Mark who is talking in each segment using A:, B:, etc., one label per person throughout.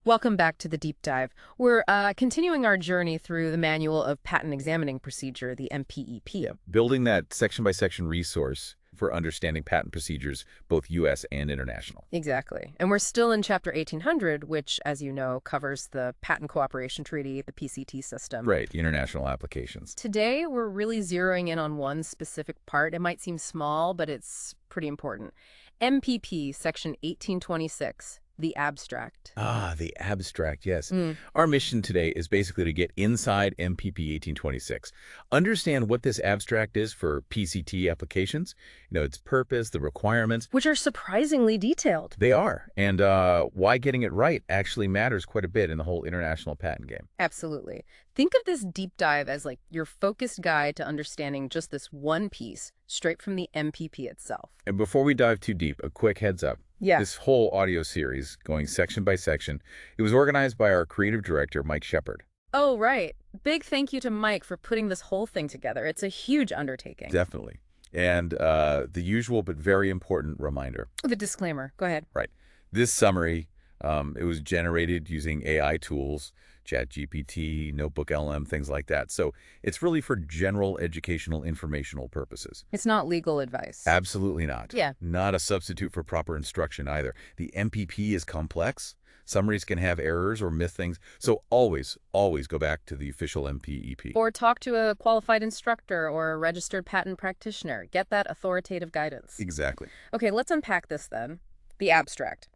A: Welcome back to the deep dive. We're continuing our journey through the Manual of Patent Examining Procedure, the MPEP.
B: Yeah, building that section-by-section resource for understanding patent procedures, both U.S. and international.
A: Exactly. And we're still in Chapter 1800, which, as you know, covers the Patent Cooperation Treaty, the PCT system.
B: Right, the international applications.
A: Today, we're really zeroing in on one specific part. It might seem small, but it's pretty important. MPP, Section 1826. The abstract.
B: Ah, the abstract, yes.
A: Mm.
B: Our mission today is basically to get inside MPP 1826. Understand what this abstract is for PCT applications, its purpose, the requirements.
A: Which are surprisingly detailed.
B: They are, and why getting it right actually matters quite a bit in the whole international patent game.
A: Absolutely. Think of this deep dive as like your focused guide to understanding just this one piece straight from the MPP itself.
B: And before we dive too deep, a quick heads up.
A: Yeah.
B: This whole audio series, going section by section, it was organized by our creative director, Mike Shepard.
A: Oh, right. Big thank you to Mike for putting this whole thing together. It's a huge undertaking.
B: Definitely. And the usual but very important reminder.
A: The disclaimer. Go ahead.
B: Right. This summary, it was generated using AI tools, ChatGPT, Notebook LM, things like that. So it's really for general educational informational purposes.
A: It's not legal advice.
B: Absolutely not.
A: Yeah.
B: Not a substitute for proper instruction either. The MPP is complex. Summaries can have errors or miss things. So always, always go back to the official MPEP.
A: Or talk to a qualified instructor or a registered patent practitioner. Get that authoritative guidance.
B: Exactly.
A: Okay, let's unpack this then. The abstract.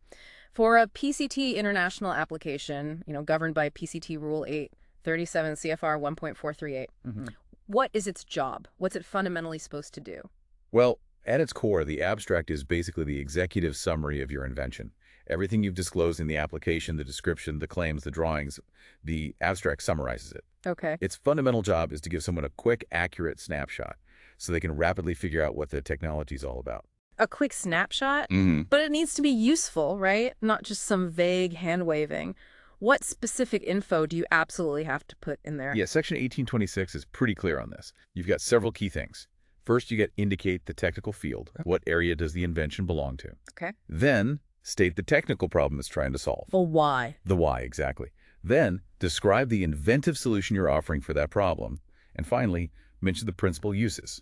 A: For a PCT international application, governed by PCT Rule 8, 37 CFR 1.438, what is its job? What's it fundamentally supposed to do?
B: Well, at its core, the abstract is basically the executive summary of your invention. Everything you've disclosed in the application, the description, the claims, the drawings, the abstract summarizes it.
A: Okay.
B: Its fundamental job is to give someone a quick, accurate snapshot so they can rapidly figure out what the technology is all about.
A: A quick snapshot? But it needs to be useful, right? Not just some vague hand-waving. What specific info do you absolutely have to put in there?
B: Yeah, Section 1826 is pretty clear on this. You've got several key things. First, you indicate the technical field. What area does the invention belong to?
A: Okay.
B: Then, state the technical problem it's trying to solve.
A: The why.
B: The why, exactly. Then, describe the inventive solution you're offering for that problem. And finally, mention the principal uses.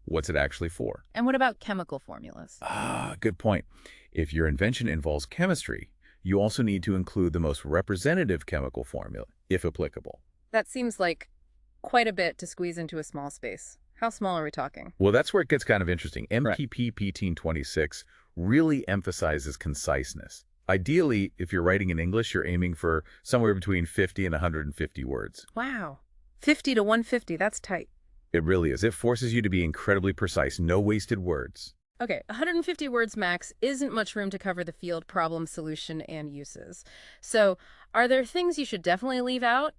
B: What's it actually for?
A: And what about chemical formulas?
B: Ah, good point. If your invention involves chemistry, you also need to include the most representative chemical formula, if applicable.
A: That seems like quite a bit to squeeze into a small space. How small are we talking?
B: Well, that's where it gets kind of interesting. MPP 1826 really emphasizes conciseness. Ideally, if you're writing in English, you're aiming for somewhere between 50 and 150 words.
A: Wow. 50 to 150, that's tight.
B: It really is. It forces you to be incredibly precise, no wasted words.
A: Okay, 150 words max isn't much room to cover the field, problem, solution, and uses. So, are there things you should definitely leave out?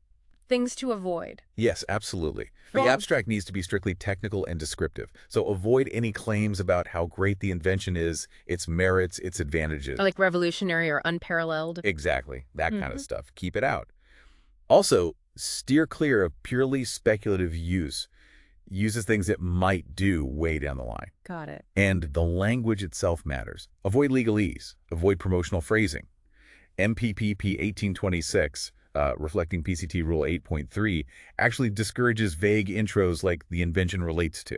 A: Things to avoid?
B: Yes, absolutely.
A: Well,
B: the abstract needs to be strictly technical and descriptive. So avoid any claims about how great the invention is, its merits, its advantages.
A: like revolutionary or unparalleled?
B: Exactly. That kind of stuff. Keep it out. Also, steer clear of purely speculative use. Uses things it might do way down the line.
A: Got it.
B: And the language itself matters. Avoid legalese. Avoid promotional phrasing. MPPP 1826, reflecting PCT Rule 8.3, actually discourages vague intros like the invention relates to,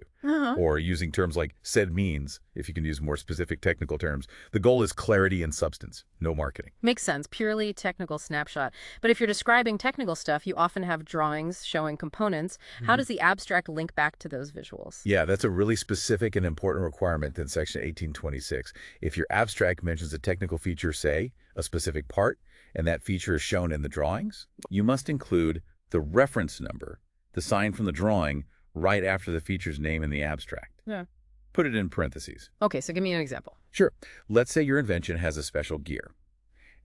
B: or using terms like said means, if you can use more specific technical terms. The goal is clarity and substance, no marketing.
A: Makes sense. Purely technical snapshot. But if you're describing technical stuff, you often have drawings showing components. How does the abstract link back to those visuals?
B: Yeah, that's a really specific and important requirement in Section 1826. If your abstract mentions a technical feature, say, a specific part, and that feature is shown in the drawings, you must include the reference number, the sign from the drawing, right after the feature's name in the abstract.
A: Yeah.
B: Put it in parentheses.
A: Okay, so give me an example.
B: Sure. Let's say your invention has a special gear,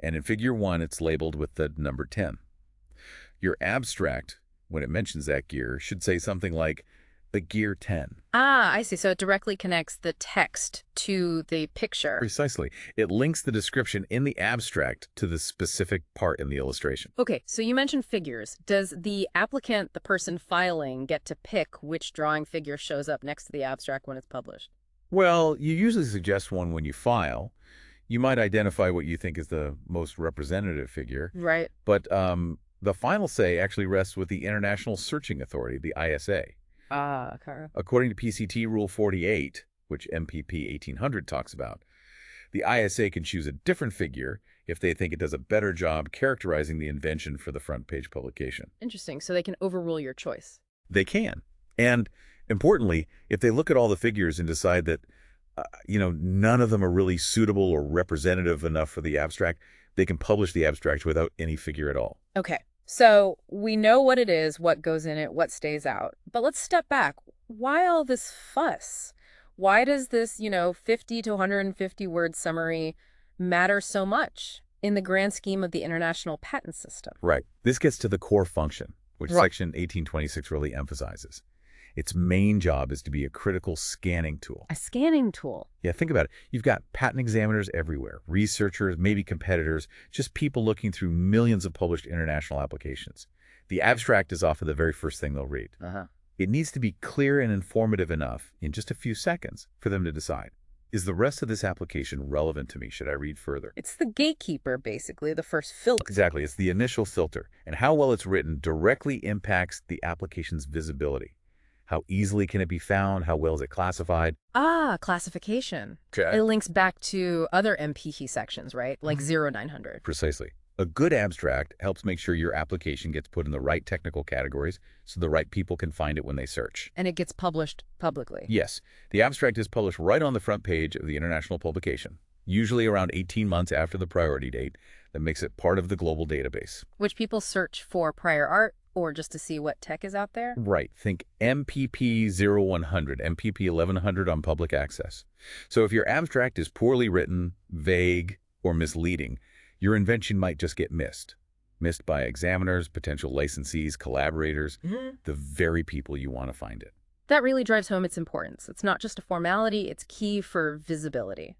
B: and in Figure 1, it's labeled with the number 10. Your abstract, when it mentions that gear, should say something like, the gear 10.
A: Ah, I see. So it directly connects the text to the picture.
B: Precisely. It links the description in the abstract to the specific part in the illustration.
A: Okay, so you mentioned figures. Does the applicant, the person filing, get to pick which drawing figure shows up next to the abstract when it's published?
B: Well, you usually suggest one when you file. You might identify what you think is the most representative figure,
A: Right.
B: but the final say actually rests with the International Searching Authority, the ISA.
A: Ah, okay.
B: According to PCT Rule 48, which MPP 1800 talks about, the ISA can choose a different figure if they think it does a better job characterizing the invention for the front page publication.
A: Interesting. So they can overrule your choice.
B: They can. And importantly, if they look at all the figures and decide that, none of them are really suitable or representative enough for the abstract, they can publish the abstract without any figure at all.
A: Okay. So we know what it is, what goes in it, what stays out. But let's step back. Why all this fuss? Why does this, 50 to 150 word summary matter so much in the grand scheme of the international patent system?
B: Right. This gets to the core function, which
A: Right.
B: Section 1826 really emphasizes. Its main job is to be a critical scanning tool.
A: A scanning tool.
B: Yeah, think about it. You've got patent examiners everywhere, researchers, maybe competitors, just people looking through millions of published international applications. The abstract is often the very first thing they'll read.
A: Uh-huh.
B: It needs to be clear and informative enough in just a few seconds for them to decide, is the rest of this application relevant to me? Should I read further?
A: It's the gatekeeper, basically, the first filter.
B: Exactly. It's the initial filter, and how well it's written directly impacts the application's visibility. How easily can it be found? How well is it classified?
A: Ah, classification.
B: Okay.
A: It links back to other MPP sections, right? Like 0900.
B: Precisely. A good abstract helps make sure your application gets put in the right technical categories so the right people can find it when they search.
A: And it gets published publicly.
B: Yes, the abstract is published right on the front page of the international publication, usually around 18 months after the priority date. That makes it part of the global database.
A: Which people search for prior art or just to see what tech is out there?
B: Right. Think MPP 0100, MPP 1100 on public access. So if your abstract is poorly written, vague, or misleading, your invention might just get missed. Missed by examiners, potential licensees, collaborators, the very people you want to find it.
A: That really drives home its importance. It's not just a formality, it's key for visibility.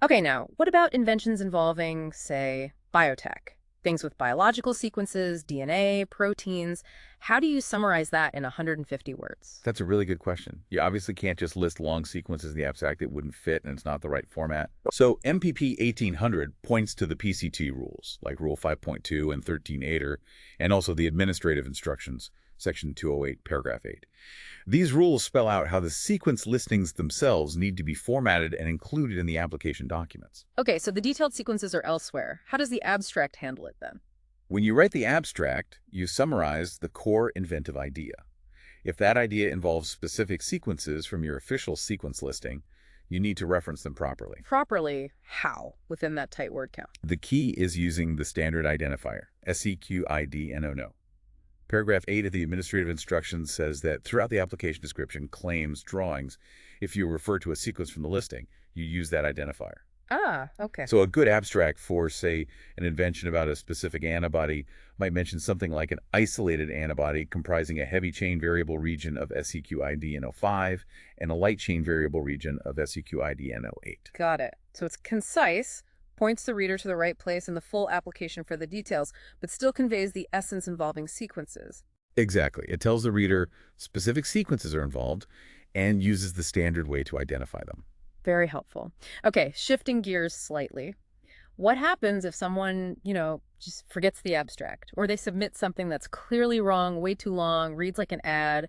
A: Okay, now, what about inventions involving, say, biotech? Things with biological sequences, DNA, proteins. How do you summarize that in 150 words?
B: That's a really good question. You obviously can't just list long sequences in the abstract. It wouldn't fit, and it's not the right format. So MPP 1800 points to the PCT rules, like Rule 5.2 and 13.8, and also the administrative instructions, Section 208, Paragraph 8. These rules spell out how the sequence listings themselves need to be formatted and included in the application documents.
A: Okay, so the detailed sequences are elsewhere. How does the abstract handle it then?
B: When you write the abstract, you summarize the core inventive idea. If that idea involves specific sequences from your official sequence listing, you need to reference them properly.
A: Properly, how within that tight word count?
B: The key is using the standard identifier, SEQID-NO. Paragraph 8 of the administrative instructions says that throughout the application description, claims, drawings, if you refer to a sequence from the listing, you use that identifier.
A: Ah, okay.
B: So a good abstract for, say, an invention about a specific antibody might mention something like an isolated antibody comprising a heavy chain variable region of SEQID-NO5 and a light chain variable region of SEQID-NO8.
A: Got it. So it's concise, points the reader to the right place in the full application for the details, but still conveys the essence involving sequences.
B: Exactly. It tells the reader specific sequences are involved and uses the standard way to identify them.
A: Very helpful. Okay, shifting gears slightly. What happens if someone, just forgets the abstract, or they submit something that's clearly wrong, way too long, reads like an ad?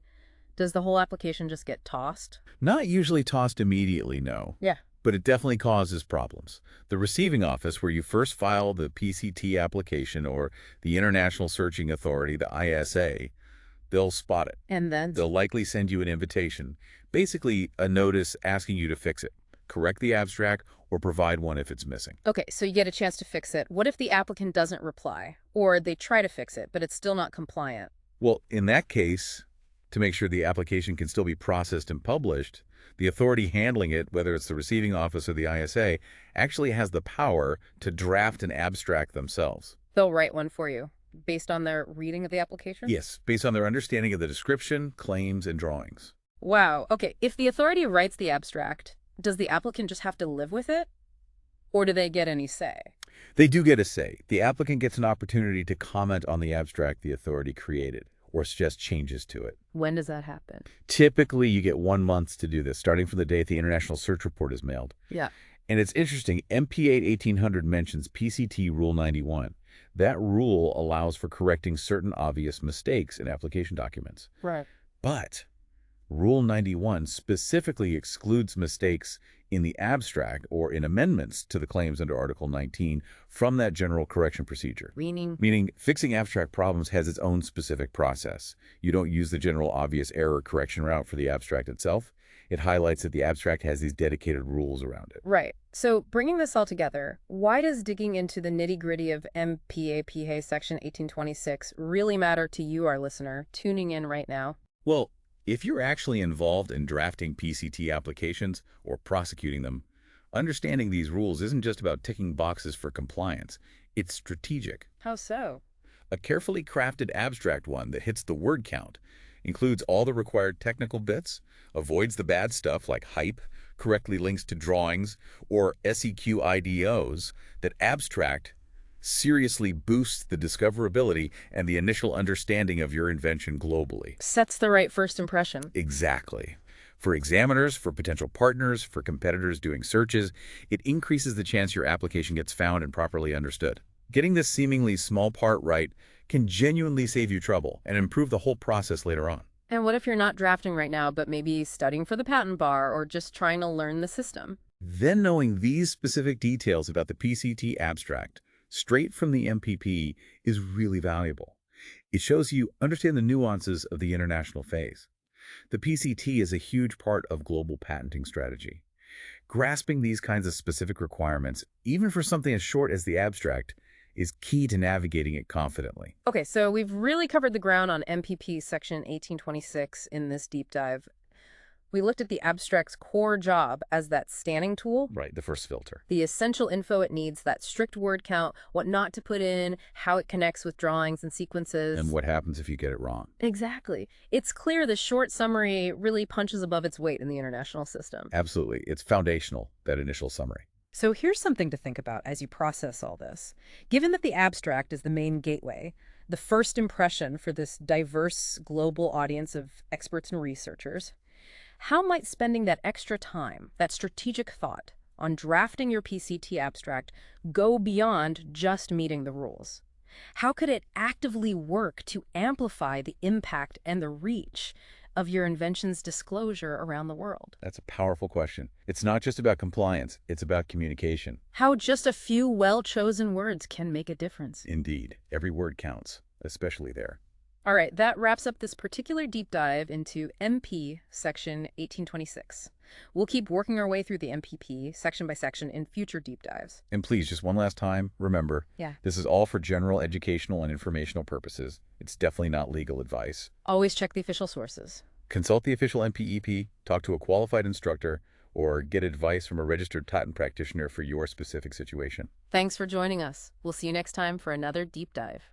A: Does the whole application just get tossed?
B: Not usually tossed immediately, no.
A: Yeah.
B: But it definitely causes problems. The receiving office, where you first file the PCT application, or the International Searching Authority, the ISA, they'll spot it.
A: And then?
B: They'll likely send you an invitation, basically a notice asking you to fix it, correct the abstract, or provide one if it's missing.
A: Okay, so you get a chance to fix it. What if the applicant doesn't reply, or they try to fix it, but it's still not compliant?
B: Well, in that case, to make sure the application can still be processed and published, the authority handling it, whether it's the receiving office or the ISA, actually has the power to draft an abstract themselves.
A: They'll write one for you, based on their reading of the application?
B: Yes, based on their understanding of the description, claims, and drawings.
A: Wow. Okay, if the authority writes the abstract, does the applicant just have to live with it? Or do they get any say?
B: They do get a say. The applicant gets an opportunity to comment on the abstract the authority created, or suggest changes to it.
A: When does that happen?
B: Typically, you get 1 month to do this, starting from the date the International Search Report is mailed.
A: Yeah.
B: And it's interesting, MP8 1800 mentions PCT Rule 91. That rule allows for correcting certain obvious mistakes in application documents.
A: Right.
B: But Rule 91 specifically excludes mistakes in the abstract or in amendments to the claims under Article 19 from that general correction procedure. Meaning fixing abstract problems has its own specific process. You don't use the general obvious error correction route for the abstract itself. It highlights that the abstract has these dedicated rules around it.
A: Right. So bringing this all together, why does digging into the nitty-gritty of MPEP Section 1826 really matter to you, our listener, tuning in right now?
B: Well, if you're actually involved in drafting PCT applications or prosecuting them, understanding these rules isn't just about ticking boxes for compliance. It's strategic.
A: How so?
B: A carefully crafted abstract one that hits the word count, includes all the required technical bits, avoids the bad stuff like hype, correctly links to drawings, or SEQ IDOs, that abstract seriously boosts the discoverability and the initial understanding of your invention globally.
A: Sets the right first impression.
B: Exactly. For examiners, for potential partners, for competitors doing searches, it increases the chance your application gets found and properly understood. Getting this seemingly small part right can genuinely save you trouble and improve the whole process later on.
A: And what if you're not drafting right now, but maybe studying for the patent bar or just trying to learn the system?
B: Then knowing these specific details about the PCT abstract straight from the MPP is really valuable. It shows you understand the nuances of the international phase. The PCT is a huge part of global patenting strategy. Grasping these kinds of specific requirements, even for something as short as the abstract, is key to navigating it confidently.
A: Okay, so we've really covered the ground on MPP Section 1826 in this deep dive. We looked at the abstract's core job as that scanning tool.
B: Right, the first filter.
A: The essential info it needs, that strict word count, what not to put in, how it connects with drawings and sequences.
B: And what happens if you get it wrong.
A: Exactly. It's clear the short summary really punches above its weight in the international system.
B: Absolutely. It's foundational, that initial summary.
A: So here's something to think about as you process all this. Given that the abstract is the main gateway, the first impression for this diverse global audience of experts and researchers, how might spending that extra time, that strategic thought, on drafting your PCT abstract go beyond just meeting the rules? How could it actively work to amplify the impact and the reach of your invention's disclosure around the world?
B: That's a powerful question. It's not just about compliance, it's about communication.
A: How just a few well-chosen words can make a difference.
B: Indeed. Every word counts, especially there.
A: All right, that wraps up this particular deep dive into MP Section 1826. We'll keep working our way through the MPP section by section in future deep dives.
B: And please, just one last time, remember, this is all for general educational and informational purposes. It's definitely not legal advice.
A: Always check the official sources.
B: Consult the official MPEP, talk to a qualified instructor, or get advice from a registered patent practitioner for your specific situation.
A: Thanks for joining us. We'll see you next time for another deep dive.